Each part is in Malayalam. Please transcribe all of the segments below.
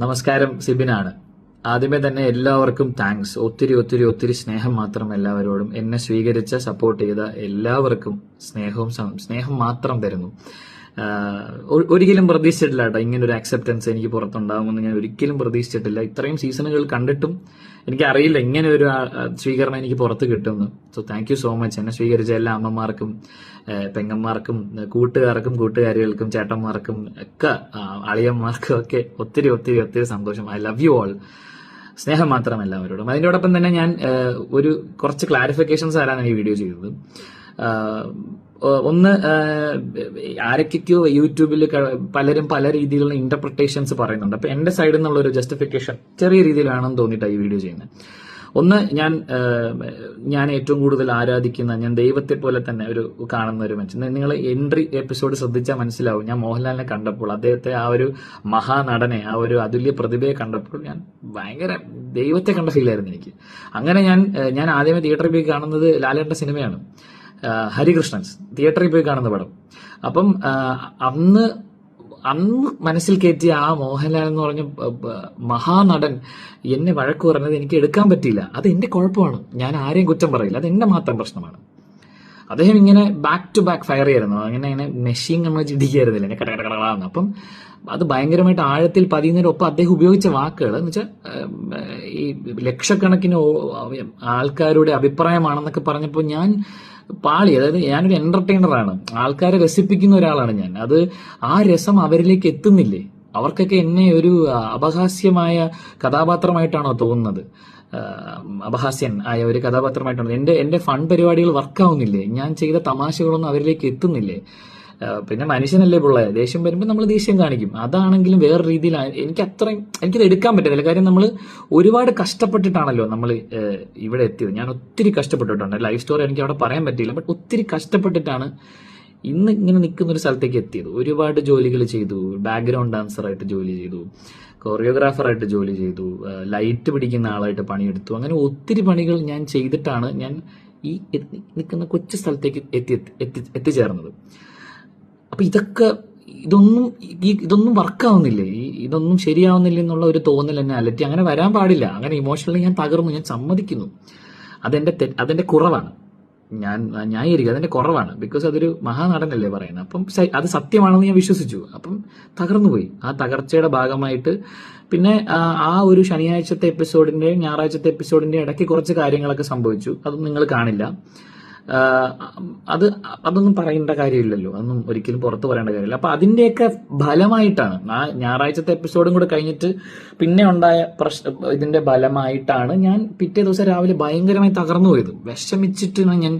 നമസ്കാരം, സിബിനാണ്. ആദ്യമേ തന്നെ എല്ലാവർക്കും താങ്ക്സ്. ഒത്തിരി ഒത്തിരി ഒത്തിരി സ്നേഹം മാത്രം എല്ലാവരോടും. എന്നെ സ്വീകരിച്ച സപ്പോർട്ട് ചെയ്ത എല്ലാവർക്കും സ്നേഹം മാത്രം തരുന്നു. ഒരിക്കലും പ്രതീക്ഷിച്ചിട്ടില്ല കേട്ടോ, ഇങ്ങനൊരു അക്സെപ്റ്റൻസ് എനിക്ക് പുറത്തുണ്ടാകുമെന്ന് ഞാൻ ഒരിക്കലും പ്രതീക്ഷിച്ചിട്ടില്ല. ഇത്രയും സീസണുകൾ കണ്ടിട്ടും എനിക്കറിയില്ല ഇങ്ങനെ ഒരു സ്വീകരണം എനിക്ക് പുറത്ത് കിട്ടുമെന്ന്. So thank you so much. എന്നെ സ്വീകരിച്ച എല്ലാ അമ്മമാർക്കും, പെങ്ങന്മാർക്കും, കൂട്ടുകാരികൾക്കും, ചേട്ടന്മാർക്കും ഒക്കെ, അളിയന്മാർക്കും ഒക്കെ ഒത്തിരി ഒത്തിരി ഒത്തിരി സന്തോഷം. I love you all. സ്നേഹം മാത്രം എല്ലാവരോടും. അതിനോടൊപ്പം തന്നെ ഞാൻ കുറച്ച് ക്ലാരിഫിക്കേഷൻസ് തരാനാണ് ഈ വീഡിയോ ചെയ്തത്. ഒന്ന്, ആരൊക്കെയോ യൂട്യൂബിൽ പലരും പല രീതിയിലുള്ള ഇന്റർപ്രിട്ടേഷൻസ് പറയുന്നുണ്ട്. അപ്പൊ എന്റെ സൈഡിൽ നിന്നുള്ള ഒരു ജസ്റ്റിഫിക്കേഷൻ ചെറിയ രീതിയിലാണെന്ന് തോന്നിയിട്ടാണ് ഈ വീഡിയോ ചെയ്യുന്നത്. ഒന്ന്, ഞാൻ ഏറ്റവും കൂടുതൽ ആരാധിക്കുന്ന, ഞാൻ ദൈവത്തെ പോലെ തന്നെ കാണുന്ന ഒരു മനുഷ്യൻ. നിങ്ങൾ എൻട്രി എപ്പിസോഡ് ശ്രദ്ധിച്ചാൽ മനസ്സിലാവും. ഞാൻ മോഹൻലാലിനെ കണ്ടപ്പോൾ, അദ്ദേഹത്തെ ആ ഒരു മഹാനടനെ, ആ ഒരു അതുല്യ പ്രതിഭയെ കണ്ടപ്പോൾ ഞാൻ ഭയങ്കര ദൈവത്തെ കണ്ട ഫീലായിരുന്നു എനിക്ക്. അങ്ങനെ ഞാൻ ആദ്യമേ തിയേറ്ററിൽ പോയി കാണുന്നത് ലാലേട്ടന്റെ സിനിമയാണ്, ഹരികൃഷ്ണൻസ്. തിയേറ്ററിൽ പോയി കാണുന്ന പടം. അപ്പം അന്ന് മനസ്സിൽ കയറ്റിയ ആ മോഹൻലാൽ എന്ന് പറഞ്ഞ മഹാനടൻ എന്നെ വഴക്ക് പറഞ്ഞത് എനിക്ക് എടുക്കാൻ പറ്റിയില്ല. അത് എന്റെ കുഴപ്പമാണ്. ഞാൻ ആരെയും കുറ്റം പറയില്ല. അത് എന്റെ മാത്രം പ്രശ്നമാണ്. അദ്ദേഹം ഇങ്ങനെ ബാക്ക് ടു ബാക്ക് ഫയർ ചെയ്യായിരുന്നു. അങ്ങനെ മെഷീൻ കണ്ണ് വെച്ച് ഇടിക്കായിരുന്നില്ല, എന്നെ കടകടകളാന്ന്. അപ്പം അത് ഭയങ്കരമായിട്ട് ആഴത്തിൽ പതിയുന്നതിനൊപ്പം അദ്ദേഹം ഉപയോഗിച്ച വാക്കുകൾ എന്ന് വെച്ചാൽ ഈ ലക്ഷക്കണക്കിന് ആൾക്കാരുടെ അഭിപ്രായമാണെന്നൊക്കെ പറഞ്ഞപ്പോൾ ഞാൻ പാളി. അതായത് ഞാനൊരു എന്റർടൈനറാണ്, ആൾക്കാരെ രസിപ്പിക്കുന്ന ഒരാളാണ് ഞാൻ. ആ രസം അവരിലേക്ക് എത്തുന്നില്ലേ? അവർക്കൊക്കെ എന്നെ ഒരു അപഹാസ്യമായ കഥാപാത്രമായിട്ടാണോ തോന്നുന്നത്? അപഹാസ്യൻ ആയ ഒരു കഥാപാത്രമായിട്ടാണ്. എന്റെ ഫൺ പരിപാടികൾ വർക്കാവുന്നില്ലേ? ഞാൻ ചെയ്ത തമാശകളൊന്നും അവരിലേക്ക് എത്തുന്നില്ലേ? പിന്നെ മനുഷ്യനല്ലേ പിള്ളേ, ദേഷ്യം വരുമ്പോൾ നമ്മൾ ദേഷ്യം കാണിക്കും. അതാണെങ്കിലും വേറെ രീതിയിൽ എനിക്കത് എടുക്കാൻ പറ്റുന്നില്ല. കാര്യം നമ്മൾ ഒരുപാട് കഷ്ടപ്പെട്ടിട്ടാണല്ലോ നമ്മൾ ഇവിടെ എത്തിയത്. ഞാൻ ഒത്തിരി കഷ്ടപ്പെട്ടിട്ടുണ്ട്. ലൈഫ് സ്റ്റോറി എനിക്ക് അവിടെ പറയാൻ പറ്റിയില്ല, ബട്ട് ഒത്തിരി കഷ്ടപ്പെട്ടിട്ടാണ് ഇന്ന് ഇങ്ങനെ നിൽക്കുന്ന ഒരു സ്ഥലത്തേക്ക് എത്തിയത്. ഒരുപാട് ജോലികൾ ചെയ്തു. ബാക്ക്ഗ്രൗണ്ട് ഡാൻസറായിട്ട് ജോലി ചെയ്തു, കൊറിയോഗ്രാഫറായിട്ട് ജോലി ചെയ്തു, ലൈറ്റ് പിടിക്കുന്ന ആളായിട്ട് പണിയെടുത്തു. അങ്ങനെ ഒത്തിരി പണികൾ ഞാൻ ചെയ്തിട്ടാണ് ഞാൻ ഈ നിൽക്കുന്ന കൊച്ചു സ്ഥലത്തേക്ക് എത്തിച്ചേർന്നത്. അപ്പൊ ഇതൊന്നും വർക്കാവുന്നില്ലേ? ഇതൊന്നും ശരിയാവുന്നില്ല എന്നുള്ള ഒരു തോന്നൽ എന്നെ അലറ്റി. അങ്ങനെ വരാൻ പാടില്ല. അങ്ങനെ ഇമോഷണലി ഞാൻ തകർന്നു, ഞാൻ സമ്മതിക്കുന്നു. അതെന്റെ കുറവാണ്. ഞാൻ ന്യായീകരിക്കുക, അതെന്റെ കുറവാണ്. ബിക്കോസ് അതൊരു മഹാനടനല്ലേ പറയുന്നത്. അപ്പം അത് സത്യമാണെന്ന് ഞാൻ വിശ്വസിച്ചു. അപ്പം തകർന്നുപോയി. ആ തകർച്ചയുടെ ഭാഗമായിട്ട് പിന്നെ ആ ഒരു ശനിയാഴ്ചത്തെ എപ്പിസോഡിന്റെയും ഞായറാഴ്ചത്തെ എപ്പിസോഡിന്റെയും ഇടയ്ക്ക് കുറച്ച് കാര്യങ്ങളൊക്കെ സംഭവിച്ചു. അതൊന്നും നിങ്ങൾ കാണില്ല. അതൊന്നും പറയേണ്ട കാര്യമില്ലല്ലോ, അതൊന്നും ഒരിക്കലും പുറത്തു പറയേണ്ട കാര്യമില്ല. അപ്പൊ അതിന്റെയൊക്കെ ഫലമായിട്ടാണ് ഞായറാഴ്ചത്തെ എപ്പിസോഡും കൂടെ കഴിഞ്ഞിട്ട് പിന്നെ ഉണ്ടായ ഇതിന്റെ ഫലമായിട്ടാണ് ഞാൻ പിറ്റേ ദിവസം രാവിലെ ഭയങ്കരമായി തകർന്നു പോയത്. വിഷമിച്ചിട്ടാണ് ഞാൻ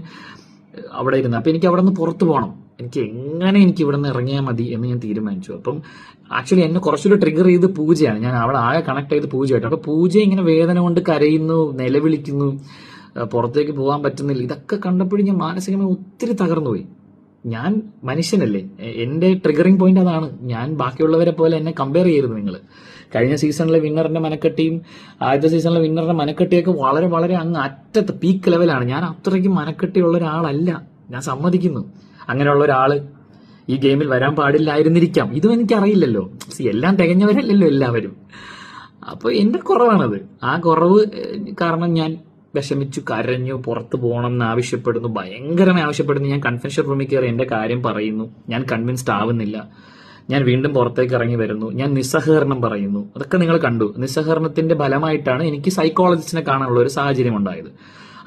അവിടെ ഇരുന്നത്. അപ്പൊ എനിക്ക് അവിടെ നിന്ന് പുറത്തു പോകണം. എനിക്ക് ഇവിടെ നിന്ന് ഇറങ്ങിയാൽ മതി എന്ന് ഞാൻ തീരുമാനിച്ചു. അപ്പം ആക്ച്വലി എന്നെ കുറച്ചുകൂടി ട്രിഗർ ചെയ്ത് പൂജയാണ്. ഞാൻ അവിടെ ആകെ കണക്ട് ചെയ്ത് പൂജയായിട്ട്. അപ്പൊ പൂജ ഇങ്ങനെ വേദന കൊണ്ട് കരയുന്നു, നിലവിളിക്കുന്നു, പുറത്തേക്ക് പോകാൻ പറ്റുന്നില്ല. ഇതൊക്കെ കണ്ടപ്പോഴും ഞാൻ മാനസികമായി ഒത്തിരി തകർന്നുപോയി. ഞാൻ മനുഷ്യനല്ലേ, എന്റെ ട്രിഗറിങ് പോയിന്റ് അതാണ്. ഞാൻ ബാക്കിയുള്ളവരെ പോലെ എന്നെ കമ്പയർ ചെയ്യരുത് നിങ്ങൾ. കഴിഞ്ഞ സീസണിലെ വിന്നറിന്റെ മനക്കെട്ടിയും ആദ്യത്തെ സീസണിലെ വിന്നറിന്റെ മനക്കെട്ടിയൊക്കെ വളരെ വളരെ അങ്ങ് അറ്റത്ത് പീക്ക് ലെവലാണ്. ഞാൻ അത്രയ്ക്കും മനക്കെട്ടിയുള്ള ഒരാളല്ല, ഞാൻ സമ്മതിക്കുന്നു. അങ്ങനെയുള്ള ഒരാള് ഈ ഗെയിമിൽ വരാൻ പാടില്ലായിരുന്നിരിക്കാം. ഇതും എനിക്കറിയില്ലല്ലോ. എല്ലാം തികഞ്ഞവരല്ലല്ലോ എല്ലാവരും. അപ്പൊ എന്റെ കുറവാണത്. ആ കുറവ് കാരണം ഞാൻ വിഷമിച്ചു, കരഞ്ഞു, പുറത്തു പോകണം എന്ന് ആവശ്യപ്പെടുന്നു, ഭയങ്കരമായി ആവശ്യപ്പെടുന്നു. ഞാൻ കൺവെൻഷൻ റൂമിൽ കയറി എന്റെ കാര്യം പറയുന്നു. ഞാൻ കൺവിൻസ്ഡ് ആവുന്നില്ല. ഞാൻ വീണ്ടും പുറത്തേക്ക് ഇറങ്ങി വരുന്നു. ഞാൻ നിസ്സഹകരണം പറയുന്നു. അതൊക്കെ നിങ്ങൾ കണ്ടു. നിസ്സഹകരണത്തിന്റെ ഫലമായിട്ടാണ് എനിക്ക് സൈക്കോളജിസ്റ്റിനെ കാണാനുള്ള ഒരു സാഹചര്യം ഉണ്ടായത്.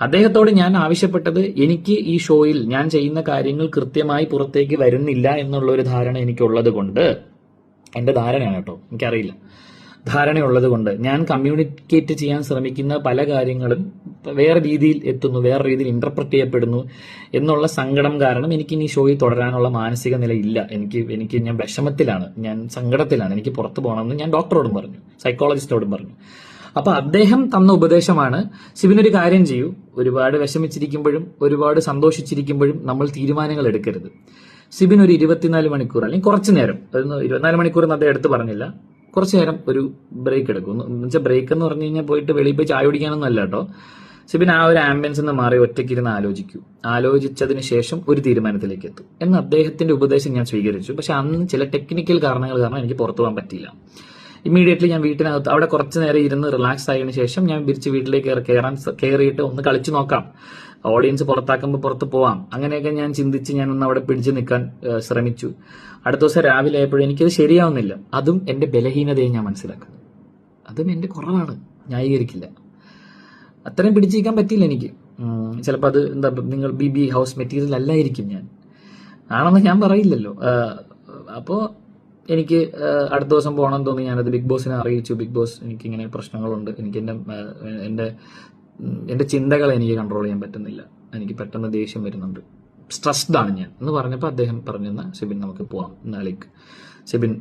അദ്ദേഹത്തോട് ഞാൻ ആവശ്യപ്പെട്ടത്, എനിക്ക് ഈ ഷോയിൽ ഞാൻ ചെയ്യുന്ന കാര്യങ്ങൾ കൃത്യമായി പുറത്തേക്ക് വരുന്നില്ല എന്നുള്ള ഒരു ധാരണ എനിക്കുള്ളത് കൊണ്ട്, എന്റെ ധാരണയാണ് കേട്ടോ, എനിക്കറിയില്ല, ധാരണയുള്ളത് കൊണ്ട് ഞാൻ കമ്മ്യൂണിക്കേറ്റ് ചെയ്യാൻ ശ്രമിക്കുന്ന പല കാര്യങ്ങളും വേറെ രീതിയിൽ എത്തുന്നു, വേറെ രീതിയിൽ ഇന്റർപ്രറ്റ് ചെയ്യപ്പെടുന്നു എന്നുള്ള സങ്കടം കാരണം എനിക്ക് ഇനി ഷോയിൽ തുടരാനുള്ള മാനസിക നില ഇല്ല. ഞാൻ വിഷമത്തിലാണ്, ഞാൻ സങ്കടത്തിലാണ്, എനിക്ക് പുറത്തു പോകണമെന്ന് ഞാൻ ഡോക്ടറോടും പറഞ്ഞു, സൈക്കോളജിസ്റ്റോടും പറഞ്ഞു. അപ്പൊ അദ്ദേഹം തന്ന ഉപദേശമാണ്, സിബിനൊരു കാര്യം ചെയ്യൂ, ഒരുപാട് വിഷമിച്ചിരിക്കുമ്പോഴും ഒരുപാട് സന്തോഷിച്ചിരിക്കുമ്പോഴും നമ്മൾ തീരുമാനങ്ങൾ എടുക്കരുത്. സിബിൻ ഒരു 24 മണിക്കൂർ അല്ലെങ്കിൽ കുറച്ചു നേരം, 24 മണിക്കൂർ എന്ന് അദ്ദേഹം എടുത്ത് പറഞ്ഞില്ല, കുറച്ചു നേരം ഒരു ബ്രേക്ക് എടുക്കും. എന്നുവെച്ചാൽ ബ്രേക്ക് എന്ന് പറഞ്ഞു കഴിഞ്ഞാൽ പോയിട്ട് വെളിയിൽ പോയി ചായ കുടിക്കാനൊന്നും അല്ല കേട്ടോ. സിബിൻ ആ ഒരു ആംബിയൻസ് നിന്ന് മാറി ഒറ്റയ്ക്കിരുന്ന് ആലോചിച്ചതിന് ശേഷം ഒരു തീരുമാനത്തിലേക്ക് എത്തും എന്ന് അദ്ദേഹത്തിന്റെ ഉപദേശം ഞാൻ സ്വീകരിച്ചു. പക്ഷെ അന്ന് ചില ടെക്നിക്കൽ കാരണങ്ങൾ കാരണം എനിക്ക് പുറത്തു പോകാൻ പറ്റിയില്ല. ഇമ്മീഡിയറ്റ്ലി ഞാൻ വീട്ടിനകത്ത് അവിടെ കുറച്ച് നേരം ഇരുന്ന് റിലാക്സ് ആയതിനു ശേഷം ഞാൻ തിരിച്ച് വീട്ടിലേക്ക് കയറിയിട്ട് ഒന്ന് കളിച്ചു നോക്കാം, ഓഡിയൻസ് പുറത്താക്കുമ്പോൾ പുറത്ത് പോവാം, അങ്ങനെയൊക്കെ ഞാൻ ചിന്തിച്ച് ഞാൻ ഒന്ന് അവിടെ പിടിച്ചു നിൽക്കാൻ ശ്രമിച്ചു. അടുത്ത ദിവസം രാവിലെ ആയപ്പോഴും എനിക്കത് ശരിയാവുന്നില്ല. അതും എന്റെ ബലഹീനതയെ ഞാൻ മനസ്സിലാക്കുന്നു. അതും എന്റെ കുറവാണ്, ന്യായീകരിക്കില്ല. അത്രയും പിടിച്ചിരിക്കാൻ പറ്റിയില്ല എനിക്ക്. ചിലപ്പോൾ അത് എന്താ, നിങ്ങൾ ബി ഹൗസ് മെറ്റീരിയൽ അല്ലായിരിക്കും ഞാൻ, ആണെന്ന് ഞാൻ പറയില്ലല്ലോ. അപ്പോൾ എനിക്ക് അടുത്ത ദിവസം പോകണമെന്ന് തോന്നി. ഞാനത് ബിഗ് ബോസിനെ അറിയിച്ചു. ബിഗ് ബോസ്, എനിക്കിങ്ങനെ പ്രശ്നങ്ങളുണ്ട്, എനിക്ക് എൻ്റെ ചിന്തകളെ എനിക്ക് കൺട്രോൾ ചെയ്യാൻ പറ്റുന്നില്ല, എനിക്ക് പെട്ടെന്ന് ദേഷ്യം വരുന്നുണ്ട്, സ്ട്രെസ്ഡ് ആണ് ഞാൻ എന്ന് പറഞ്ഞപ്പോൾ അദ്ദേഹം പറഞ്ഞെന്ന സിബിൻ നമുക്ക് പോവാം നാളേക്ക്. സിബിൻ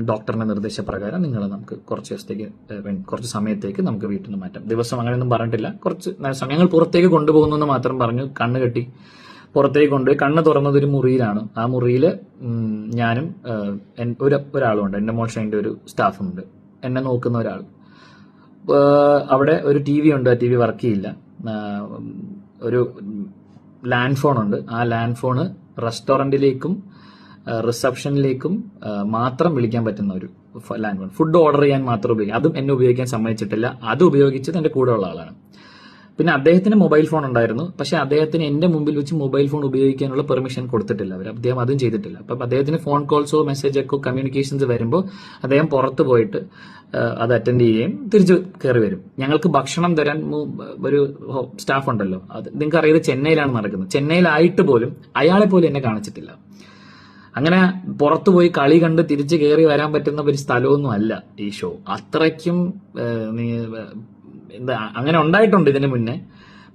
ഡോക്ടറിന്റെ നിർദ്ദേശപ്രകാരം നമുക്ക് കുറച്ച് സമയത്തേക്ക് നമുക്ക് വീട്ടിൽ നിന്ന് മാറ്റാം. ദിവസം അങ്ങനെയൊന്നും പറഞ്ഞിട്ടില്ല, കുറച്ച് സമയങ്ങൾ പുറത്തേക്ക് കൊണ്ടുപോകുന്നു എന്ന് മാത്രം പറഞ്ഞു. കണ്ണ് കെട്ടി പുറത്തേക്ക് കൊണ്ടുപോയി. കണ്ണ് തുറന്നത് ഒരു മുറിയിലാണ്. ആ മുറിയിൽ ഞാനും ഒരാളുണ്ട്, എൻ്റെ മോൾഷൻ്റെ ഒരു സ്റ്റാഫുണ്ട്, എന്നെ നോക്കുന്ന ഒരാൾ. അവിടെ ഒരു TV ഉണ്ട്, ആ TV വർക്ക് ചെയ്യില്ല. ഒരു ലാൻഡ് ഫോൺ ഉണ്ട്, ആ ലാൻഡ് ഫോണ് റെസ്റ്റോറൻറ്റിലേക്കും റിസപ്ഷനിലേക്കും മാത്രം വിളിക്കാൻ പറ്റുന്ന ഒരു ലാൻഡ് ഫോൺ. ഫുഡ് ഓർഡർ ചെയ്യാൻ മാത്രം ഉപയോഗിക്കും. അതും എന്നെ ഉപയോഗിക്കാൻ സമ്മതിച്ചിട്ടില്ല. അത് ഉപയോഗിച്ചത് എൻ്റെ കൂടെ ഉള്ള ആളാണ്. പിന്നെ അദ്ദേഹത്തിന് മൊബൈൽ ഫോൺ ഉണ്ടായിരുന്നു, പക്ഷെ അദ്ദേഹത്തിന് എന്റെ മുമ്പിൽ വെച്ച് മൊബൈൽ ഫോൺ ഉപയോഗിക്കാനുള്ള പെർമിഷൻ കൊടുത്തിട്ടില്ല അവർ. അദ്ദേഹം അതും ചെയ്തിട്ടില്ല. അപ്പം അദ്ദേഹത്തിന് ഫോൺ കോൾസോ മെസ്സേജൊക്കെ കമ്മ്യൂണിക്കേഷൻസ് വരുമ്പോൾ അദ്ദേഹം പുറത്ത് പോയിട്ട് അത് അറ്റൻഡ് ചെയ്യുകയും തിരിച്ചു കയറി വരും. ഞങ്ങൾക്ക് ഭക്ഷണം തരാൻ ഒരു സ്റ്റാഫ് ഉണ്ടല്ലോ, അത് നിങ്ങൾക്ക് അറിയാതെ ചെന്നൈയിലാണ് നടക്കുന്നത്. ചെന്നൈയിലായിട്ട് പോലും അയാളെ പോലും എന്നെ കാണിച്ചിട്ടില്ല. അങ്ങനെ പുറത്തു പോയി കളി കണ്ട് തിരിച്ചു കയറി വരാൻ പറ്റുന്ന ഒരു സ്ഥലമൊന്നും അല്ല ഈ ഷോ. അത്രയ്ക്കും എന്താ, അങ്ങനെ ഉണ്ടായിട്ടുണ്ട് ഇതിന് മുന്നേ.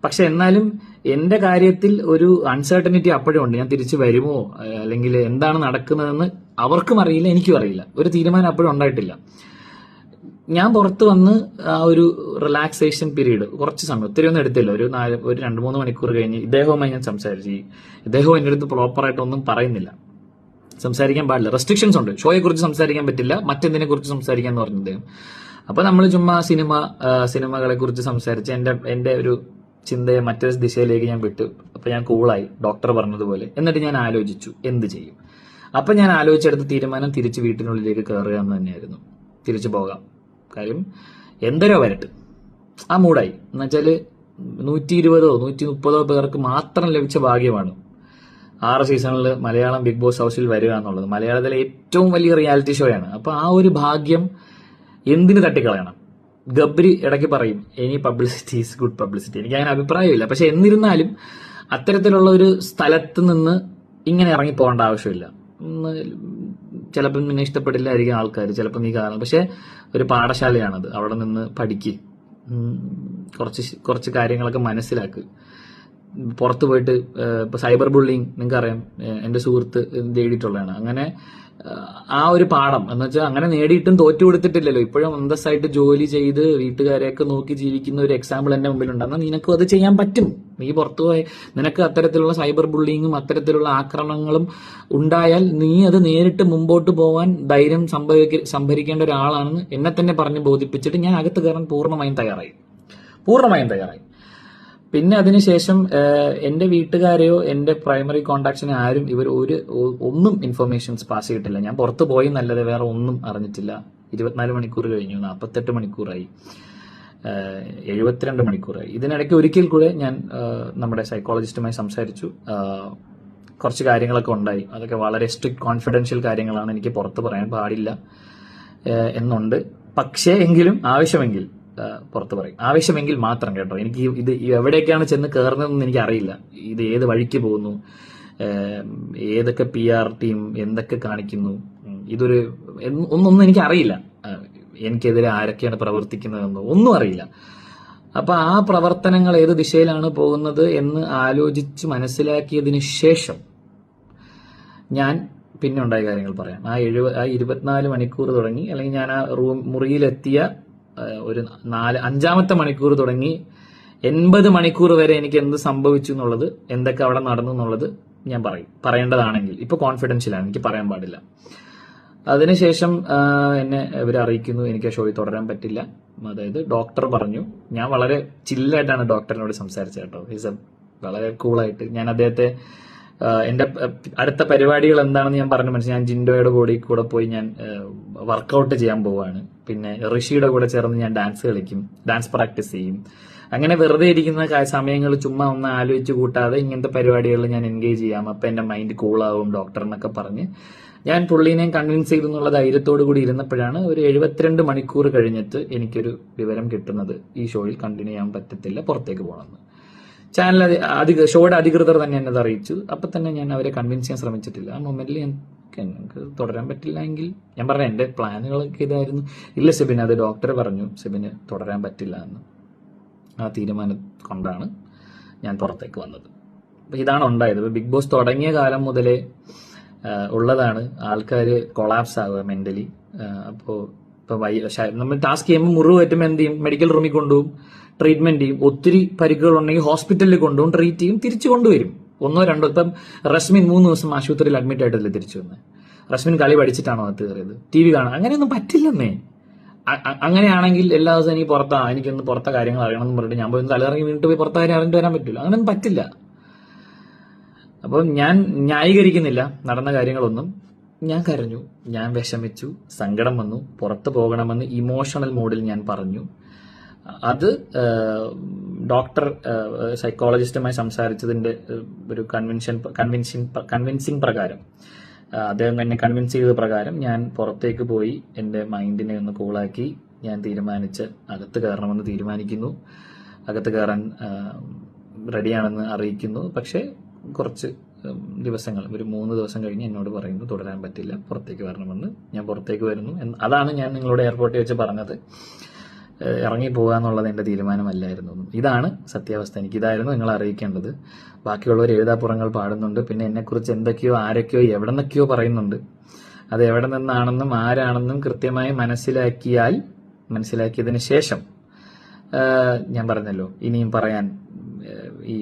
പക്ഷെ എന്നാലും എന്റെ കാര്യത്തിൽ ഒരു അൺസർട്ടനിറ്റി അപ്പോഴും ഉണ്ട്. ഞാൻ തിരിച്ചു വരുമോ, അല്ലെങ്കിൽ എന്താണ് നടക്കുന്നതെന്ന് അവർക്കും അറിയില്ല, എനിക്കും അറിയില്ല. ഒരു തീരുമാനം അപ്പോഴും ഉണ്ടായിട്ടില്ല. ഞാൻ പുറത്ത് വന്ന് ആ ഒരു റിലാക്സേഷൻ പീരീഡ് കുറച്ച് സമയം, ഒത്തിരി ഒന്നും എടുത്തില്ല, ഒരു 2-3 മണിക്കൂർ കഴിഞ്ഞ് ഇദ്ദേഹവുമായി ഞാൻ സംസാരിച്ചു. ഇദ്ദേഹവും എൻ്റെ അടുത്ത് പ്രോപ്പറായിട്ടൊന്നും പറയുന്നില്ല, സംസാരിക്കാൻ പാടില്ല, റെസ്ട്രിക്ഷൻസ് ഉണ്ട്, ഷോയെ കുറിച്ച് സംസാരിക്കാൻ പറ്റില്ല, മറ്റെന്തിനെ കുറിച്ച് സംസാരിക്കാന്ന് പറഞ്ഞു അദ്ദേഹം. അപ്പൊ നമ്മൾ ചുമ്മാ സിനിമകളെ കുറിച്ച് സംസാരിച്ച് എന്റെ ഒരു ചിന്തയെ മറ്റൊരു ദിശയിലേക്ക് ഞാൻ വിട്ടു. അപ്പൊ ഞാൻ കൂളായി, ഡോക്ടർ പറഞ്ഞതുപോലെ. എന്നിട്ട് ഞാൻ ആലോചിച്ചു എന്ത് ചെയ്യും. അപ്പൊ ഞാൻ ആലോചിച്ചെടുത്ത തീരുമാനം തിരിച്ച് വീട്ടിനുള്ളിലേക്ക് കയറുക എന്ന് തന്നെയായിരുന്നു. തിരിച്ചു പോകാം, കാര്യം എന്തരോ വരട്ടെ, ആ മൂടായി. എന്നുവെച്ചാല് 120 130 പേർക്ക് മാത്രം ലഭിച്ച ഭാഗ്യമാണ് 6 സീസണിൽ മലയാളം ബിഗ് ബോസ് ഹൗസിൽ വരിക എന്നുള്ളത്. മലയാളത്തിലെ ഏറ്റവും വലിയ റിയാലിറ്റി ഷോയാണ്. അപ്പൊ ആ ഒരു ഭാഗ്യം എന്തിനു തട്ടിക്കളയണം? ഗബ്രി ഇടയ്ക്ക് പറയും any publicity is good publicity. എനിക്ക് അങ്ങനെ അഭിപ്രായമില്ല. പക്ഷെ എന്നിരുന്നാലും അത്തരത്തിലുള്ള ഒരു സ്ഥലത്ത് നിന്ന് ഇങ്ങനെ ഇറങ്ങി പോകേണ്ട ആവശ്യമില്ല. ചിലപ്പം നിന്നെ ഇഷ്ടപ്പെടില്ലായിരിക്കും ആൾക്കാർ, ചിലപ്പോൾ നീ കാണും. പക്ഷെ ഒരു പാഠശാലയാണത്, അവിടെ നിന്ന് പഠിക്ക്, കുറച്ച് കാര്യങ്ങളൊക്കെ മനസ്സിലാക്ക്. പുറത്ത് പോയിട്ട് ഇപ്പൊ സൈബർ ബുള്ളിങ് നിങ്ങൾക്കറിയാം, എന്റെ സുഹൃത്ത് നേടിയിട്ടുള്ളതാണ്. അങ്ങനെ ആ ഒരു പാഠം എന്ന് വെച്ചാൽ അങ്ങനെ നേടിയിട്ടും തോറ്റു കൊടുത്തിട്ടില്ലല്ലോ. ഇപ്പോഴും അന്തസ്സായിട്ട് ജോലി ചെയ്ത് വീട്ടുകാരെയൊക്കെ നോക്കി ജീവിക്കുന്ന ഒരു എക്സാമ്പിൾ എന്റെ മുമ്പിലുണ്ട്. എന്നാൽ നിനക്കും അത് ചെയ്യാൻ പറ്റും. നീ പുറത്തുപോയി നിനക്ക് അത്തരത്തിലുള്ള സൈബർ ബുള്ളിങ്ങും അത്തരത്തിലുള്ള ആക്രമണങ്ങളും ഉണ്ടായാൽ നീ അത് നേരിട്ട് മുമ്പോട്ട് പോകാൻ ധൈര്യം സംഭരിക്കേണ്ട ഒരാളാണെന്ന് എന്നെ തന്നെ പറഞ്ഞ് ബോധിപ്പിച്ചിട്ട് ഞാൻ അകത്ത് കയറാൻ പൂർണ്ണമായും തയ്യാറായി. പിന്നെ അതിനുശേഷം എന്റെ വീട്ടുകാരെയോ എന്റെ പ്രൈമറി കോണ്ടാക്ട്സിനെ ആരും ഒന്നും ഇൻഫർമേഷൻസ് പാസ് ചെയ്തിട്ടില്ല. ഞാൻ പുറത്ത് പോയി നല്ലത് വേറെ ഒന്നും അറിഞ്ഞിട്ടില്ല. 24 മണിക്കൂർ കഴിഞ്ഞു, 48 മണിക്കൂറായി, 72 മണിക്കൂറായി. ഇതിനിടയ്ക്ക് ഒരിക്കൽ കൂടെ ഞാൻ നമ്മുടെ സൈക്കോളജിസ്റ്റുമായി സംസാരിച്ചു. കുറച്ച് കാര്യങ്ങളൊക്കെ ഉണ്ടായി. അതൊക്കെ വളരെ സ്ട്രിക്റ്റ് കോൺഫിഡൻഷ്യൽ കാര്യങ്ങളാണ്, എനിക്ക് പുറത്ത് പറയാൻ പാടില്ല എന്നുണ്ട്. പക്ഷേ എങ്കിലും ആവശ്യമെങ്കിൽ പുറത്ത് പറയും, ആവശ്യമെങ്കിൽ മാത്രം കേട്ടോ. എനിക്ക് ഇത് എവിടേക്കാണ് ചെന്ന് കയറുന്നതെന്ന് എനിക്ക് അറിയില്ല. ഇത് ഏത് വഴിക്ക് പോകുന്നു, ഏതൊക്കെ PR ടീം എന്തൊക്കെ കാണിക്കുന്നു, ഒന്നും എനിക്ക് അറിയില്ല. എനിക്കെതിരെ ആരൊക്കെയാണ് പ്രവർത്തിക്കുന്നതെന്നോ ഒന്നും അറിയില്ല. അപ്പൊ ആ പ്രവർത്തനങ്ങൾ ഏത് ദിശയിലാണ് പോകുന്നത് എന്ന് ആലോചിച്ച് മനസ്സിലാക്കിയതിന് ശേഷം ഞാൻ പിന്നെ ഉണ്ടായ കാര്യങ്ങൾ പറയാം. ആ 24 മണിക്കൂർ തുടങ്ങി, അല്ലെങ്കിൽ ഞാൻ ആ മുറിയിലെത്തിയ ഒരു 5-ാമത്തെ മണിക്കൂർ തുടങ്ങി 80 മണിക്കൂർ വരെ എനിക്ക് എന്ത് സംഭവിച്ചു എന്നുള്ളത്, എന്തൊക്കെ അവിടെ നടന്നു എന്നുള്ളത് ഞാൻ പറയേണ്ടതാണെങ്കിൽ. ഇപ്പൊ കോൺഫിഡൻഷ്യലാണ്, എനിക്ക് പറയാൻ പാടില്ല. അതിനുശേഷം എന്നെ ഇവരെ അറിയിക്കുന്നു എനിക്ക് ആ ഷോയിൽ തുടരാൻ പറ്റില്ല. അതായത് ഡോക്ടർ പറഞ്ഞു. ഞാൻ വളരെ ചില്ലായിട്ടാണ് ഡോക്ടറിനോട് സംസാരിച്ചത് കേട്ടോ. വളരെ കൂളായിട്ട് ഞാൻ അദ്ദേഹത്തെ എന്റെ അടുത്ത പരിപാടികൾ എന്താണെന്ന് ഞാൻ പറഞ്ഞു മനസ്സിലായി. ഞാൻ ജിൻഡോയുടെ കൂടെ പോയി ഞാൻ വർക്കൗട്ട് ചെയ്യാൻ പോവാണ്. പിന്നെ ഋഷിയുടെ കൂടെ ചേർന്ന് ഞാൻ ഡാൻസ് കളിക്കും, ഡാൻസ് പ്രാക്ടീസ് ചെയ്യും. അങ്ങനെ വെറുതെ ഇരിക്കുന്ന സമയങ്ങൾ ചുമ്മാ ഒന്ന് ആലോചിച്ച് കൂട്ടാതെ ഇങ്ങനത്തെ പരിപാടികളിൽ ഞാൻ എൻഗേജ് ചെയ്യാം. അപ്പൊ എന്റെ മൈൻഡ് കൂളാവും ഡോക്ടർ എന്നൊക്കെ പറഞ്ഞ് ഞാൻ പുള്ളീനെയും കൺവിൻസ് ചെയ്തു എന്നുള്ള ധൈര്യത്തോടു കൂടി ഇരുന്നപ്പോഴാണ് ഒരു 72 മണിക്കൂർ കഴിഞ്ഞിട്ട് എനിക്കൊരു വിവരം കിട്ടുന്നത്, ഈ ഷോയിൽ കണ്ടിന്യൂ ചെയ്യാൻ പറ്റത്തില്ല, പുറത്തേക്ക് പോകണമെന്ന്. ചാനൽ ഷോയുടെ അധികൃതർ തന്നെ എന്നത് അറിയിച്ചു. അപ്പൊ തന്നെ ഞാൻ അവരെ കൺവിൻസ് ചെയ്യാൻ ശ്രമിച്ചിട്ടില്ല. ആ മൊമെന്റിൽ എനിക്ക് തുടരാൻ പറ്റില്ല എങ്കിൽ ഞാൻ പറഞ്ഞ എന്റെ പ്ലാനുകളൊക്കെ ഇതായിരുന്നു. ഇല്ല സെബിൻ, അത് ഡോക്ടർ പറഞ്ഞു സെബിന് തുടരാൻ പറ്റില്ല എന്ന്. ആ തീരുമാനം കൊണ്ടാണ് ഞാൻ പുറത്തേക്ക് വന്നത്. അപ്പൊ ഇതാണ് ഉണ്ടായത്. ബിഗ് ബോസ് തുടങ്ങിയ കാലം മുതലേ ഉള്ളതാണ് ആൾക്കാർ കൊളാപ്സ് ആവുക മെന്റലി. അപ്പോൾ നമ്മൾ ടാസ്ക് ചെയ്യുമ്പോൾ മുറിവ് പറ്റുമ്പോൾ എന്ത് ചെയ്യും, മെഡിക്കൽ റൂമിൽ കൊണ്ടുപോകും, ട്രീറ്റ്മെന്റ് ചെയ്യും. ഒത്തിരി പരിക്കുകൾ ഉണ്ടെങ്കിൽ ഹോസ്പിറ്റലിൽ കൊണ്ടുപോകും, ട്രീറ്റ് ചെയ്യും, തിരിച്ചു കൊണ്ടുവരും. 1 2 ഇപ്പം റസ്മിൻ 3 ദിവസം ആശുപത്രിയിൽ അഡ്മിറ്റ് ആയിട്ടല്ലേ തിരിച്ചു വന്നത്. റസ്മിൻ കളി പഠിച്ചിട്ടാണോ അത് കയറിയത്? TV കാണാം? അങ്ങനെയൊന്നും പറ്റില്ലെന്നേ. അങ്ങനെയാണെങ്കിൽ എല്ലാ ദിവസവും എനിക്ക് എനിക്കൊന്ന് പുറത്തെ കാര്യങ്ങൾ അറിയണം എന്ന് പറഞ്ഞിട്ട് ഞാൻ പോയി തലയിറങ്ങി വീണിട്ട് പോയി പുറത്തെ കാര്യം അറിഞ്ഞിട്ട് വരാൻ പറ്റില്ല. അങ്ങനെയൊന്നും പറ്റില്ല. അപ്പം ഞാൻ ന്യായീകരിക്കുന്നില്ല നടന്ന കാര്യങ്ങളൊന്നും. ഞാൻ കരഞ്ഞു, ഞാൻ വിഷമിച്ചു, സങ്കടം വന്നു, പുറത്തു പോകണമെന്ന് ഇമോഷണൽ മോഡിൽ ഞാൻ പറഞ്ഞു. അത് ഡോക്ടർ സൈക്കോളജിസ്റ്റുമായി സംസാരിച്ചതിന്റെ ഒരു കൺവിൻസിങ് പ്രകാരം, അദ്ദേഹം എന്നെ കൺവിൻസ് ചെയ്ത പ്രകാരം ഞാൻ പുറത്തേക്ക് പോയി എന്റെ മൈൻഡിനെ ഒന്ന് കൂളാക്കി ഞാൻ തീരുമാനിച്ച് അകത്ത് കയറണമെന്ന് തീരുമാനിക്കുന്നു. അകത്ത് കയറാൻ റെഡിയാണെന്ന് അറിയിക്കുന്നു. പക്ഷേ കുറച്ച് ദിവസങ്ങൾ, ഒരു 3 ദിവസം കഴിഞ്ഞ് എന്നോട് പറയുന്നു തുടരാൻ പറ്റില്ല, പുറത്തേക്ക് വരണമെന്ന്. ഞാൻ പുറത്തേക്ക് വരുന്നു. അതാണ് ഞാൻ നിങ്ങളോട് എയർപോർട്ടിൽ വെച്ച് പറഞ്ഞത്. ഇറങ്ങി പോകാന്നുള്ളത് എന്റെ തീരുമാനമല്ലായിരുന്നു. ഇതാണ് സത്യാവസ്ഥ. എനിക്കിതായിരുന്നു നിങ്ങൾ അറിയിക്കേണ്ടത്. ബാക്കിയുള്ളവർ എഴുതാപ്പുറങ്ങൾ പാടുന്നുണ്ട്. പിന്നെ എന്നെക്കുറിച്ച് എന്തൊക്കെയോ ആരൊക്കെയോ എവിടെ നിന്നൊക്കെയോ പറയുന്നുണ്ട്. അത് എവിടെ നിന്നാണെന്നും ആരാണെന്നും കൃത്യമായി മനസ്സിലാക്കിയതിന് ശേഷം ഞാൻ പറഞ്ഞല്ലോ, ഇനിയും പറയാൻ ഈ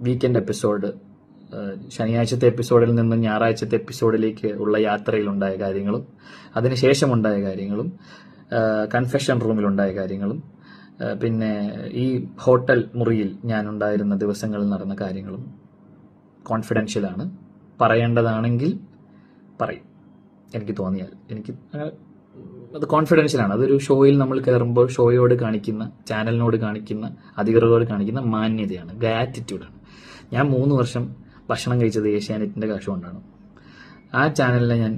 വീക്കെൻഡ് എപ്പിസോഡ്, ശനിയാഴ്ചത്തെ എപ്പിസോഡിൽ നിന്നും ഞായറാഴ്ചത്തെ എപ്പിസോഡിലേക്ക് ഉള്ള യാത്രയിലുണ്ടായ കാര്യങ്ങളും അതിനുശേഷം ഉണ്ടായ കാര്യങ്ങളും കൺഫെഷൻ റൂമിലുണ്ടായ കാര്യങ്ങളും പിന്നെ ഈ ഹോട്ടൽ മുറിയിൽ ഞാൻ ഉണ്ടായിരുന്ന ദിവസങ്ങളിൽ നടന്ന കാര്യങ്ങളും കോൺഫിഡൻഷ്യലാണ്. പറയേണ്ടതാണെങ്കിൽ പറയും, എനിക്ക് തോന്നിയാൽ. എനിക്ക് അത് കോൺഫിഡൻഷ്യലാണ്. അതൊരു ഷോയിൽ നമ്മൾ കയറുമ്പോൾ ഷോയോട് കാണിക്കുന്ന, ചാനലിനോട് കാണിക്കുന്ന, അധികൃതരോട് കാണിക്കുന്ന മാന്യതയാണ്, ഗ്രാറ്റിറ്റ്യൂഡാണ്. ഞാൻ 3 വർഷം ഭക്ഷണം കഴിച്ചത് ഏഷ്യാനെറ്റിന്റെ കാശ് കൊണ്ടാണ്. ആ ചാനലിനെ ഞാൻ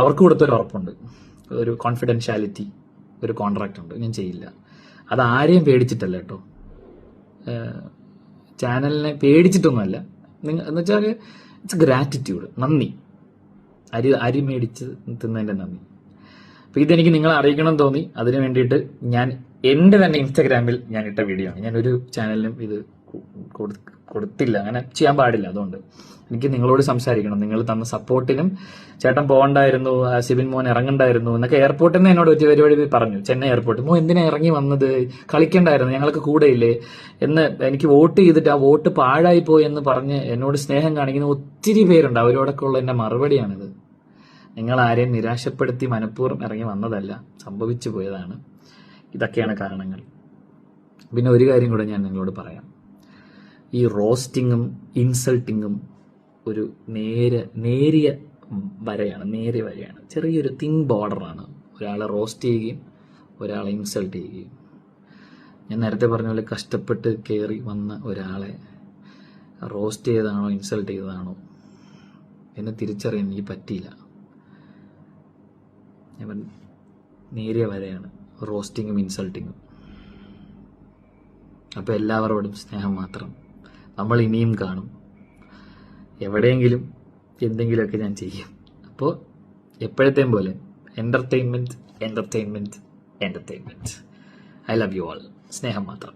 അവർക്ക് കൊടുത്തൊരു ഉറപ്പുണ്ട്, ഒരു കോൺഫിഡൻഷ്യാലിറ്റി, ഒരു കോൺട്രാക്റ്റ് ഉണ്ട്, ഞാൻ ചെയ്യില്ല. അത് ആരെയും പേടിച്ചിട്ടല്ല കേട്ടോ, ചാനലിനെ പേടിച്ചിട്ടൊന്നുമല്ല. എന്ന് വെച്ചാൽ ഇറ്റ്സ് ഗ്രാറ്റിറ്റ്യൂഡ്, നന്ദി. അരി മേടിച്ച് തിന്നതിന്റെ നന്ദി. അപ്പൊ ഇതെനിക്ക് നിങ്ങളെ അറിയിക്കണം തോന്നി. അതിനു വേണ്ടിയിട്ട് ഞാൻ എന്റെ തന്നെ ഇൻസ്റ്റാഗ്രാമിൽ ഞാൻ ഇട്ട വീഡിയോ ആണ്. ഞാനൊരു ചാനലിനും ഇത് കൊടുത്തില്ല, അങ്ങനെ ചെയ്യാൻ പാടില്ല. അതുകൊണ്ട് എനിക്ക് നിങ്ങളോട് സംസാരിക്കണം. നിങ്ങൾ തന്ന സപ്പോർട്ടിനും, ചേട്ടൻ പോകണ്ടായിരുന്നു, സിബിൻ മോൻ ഇറങ്ങണ്ടായിരുന്നു എന്നൊക്കെ എയർപോർട്ടിൽ നിന്ന് എന്നോട് ഒരു പരിപാടി പറഞ്ഞു. ചെന്നൈ എയർപോർട്ട്, എന്തിനാ ഇറങ്ങി വന്നത്, കളിക്കണ്ടായിരുന്നു, ഞങ്ങൾക്ക് കൂടെയില്ലേ എന്ന്. എനിക്ക് വോട്ട് ചെയ്തിട്ട് ആ വോട്ട് പാഴായി പോയി എന്ന് പറഞ്ഞ് എന്നോട് സ്നേഹം കാണിക്കുന്ന ഒത്തിരി പേരുണ്ട്. അവരോടൊക്കെ ഉള്ള എന്റെ മറുപടിയാണിത്. നിങ്ങൾ ആരെയും നിരാശപ്പെടുത്തി മനഃപൂർവ്വം ഇറങ്ങി വന്നതല്ല, സംഭവിച്ചു പോയതാണ്. ഇതൊക്കെയാണ് കാരണങ്ങൾ. പിന്നെ ഒരു കാര്യം കൂടെ ഞാൻ നിങ്ങളോട് പറയാം. ഈ റോസ്റ്റിങ്ങും ഇൻസൾട്ടിങ്ങും ഒരു നേരിയ വരയാണ്, ചെറിയൊരു തിൻ ബോർഡറാണ്. ഒരാളെ റോസ്റ്റ് ചെയ്യുകയും ഒരാളെ ഇൻസൾട്ട് ചെയ്യുകയും. ഞാൻ നേരത്തെ പറഞ്ഞ പോലെ കഷ്ടപ്പെട്ട് കയറി വന്ന ഒരാളെ റോസ്റ്റ് ചെയ്തതാണോ ഇൻസൾട്ട് ചെയ്തതാണോ എന്ന് തിരിച്ചറിയാൻ എനിക്ക് പറ്റിയില്ല. ഞാൻ നേരിയ വരയാണ് റോസ്റ്റിങ്ങും ഇൻസൾട്ടിങ്ങും. അപ്പോൾ എല്ലാവരോടും സ്നേഹം മാത്രം. നമ്മൾ ഇനിയും കാണും, എവിടെയെങ്കിലും എന്തെങ്കിലുമൊക്കെ ഞാൻ ചെയ്യും. അപ്പോൾ എപ്പോഴത്തെയും പോലെ entertainment. I love you all. സ്നേഹം മാത്രം.